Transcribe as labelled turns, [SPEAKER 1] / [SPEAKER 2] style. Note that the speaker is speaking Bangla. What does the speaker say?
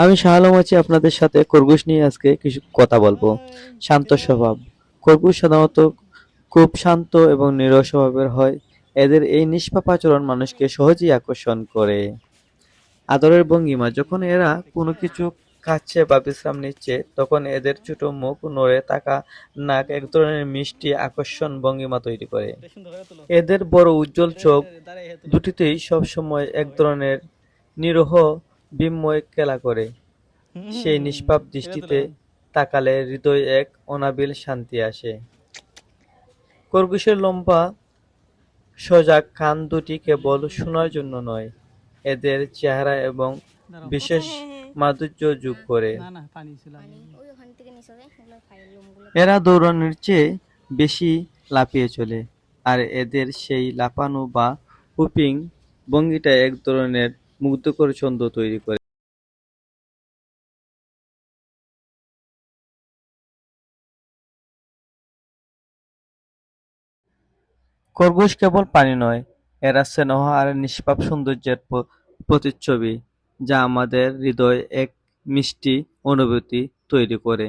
[SPEAKER 1] আমি শাহ আলম আছি আপনাদের সাথে খরগোশ নিয়ে আজকে কিছু কথা বলবো। শান্ত স্বভাব। খরগোশ সাধারণত খুব শান্ত এবং নিরহ স্বভাবের হয়। এদের এই নিষ্পাপ আচরণ মানুষকে সহজেই আকর্ষণ করে। আদরের ভঙ্গিমা। যখন এরা কোনো কিছু খাচ্ছে বা বিশ্রাম নিচ্ছে, তখন এদের ছোট মুখ নড়ে থাকা নাক এক ধরনের মিষ্টি আকর্ষণ ভঙ্গিমা তৈরি করে। এদের বড় উজ্জ্বল চোখ দুটিতেই সবসময় এক ধরনের নিরীহ বিস্ময় খেলা করে। সেই নিষ্পাপ দৃষ্টিতে তাকালে হৃদয়ে এক অনাবিল শান্তি আসে। খরগোশের লম্বা সোজা কান দুটি কেবল শোনার জন্য নয়, এদের চেহারা এবং বিশেষ মাধুর্য যোগ করে। এরা দৌড়ানোর চেয়ে বেশি লাফিয়ে চলে, আর এদের সেই লাফানো বা হুপিং ভঙ্গিটা এক ধরনের মুগ্ধকর ছন্দ তৈরি করে। খরগোশ কেবল প্রাণী নয়, এরা স্নেহ আর নিষ্পাপ সৌন্দর্যের প্রতিচ্ছবি, যা আমাদের হৃদয়ে এক মিষ্টি অনুভূতি তৈরি করে।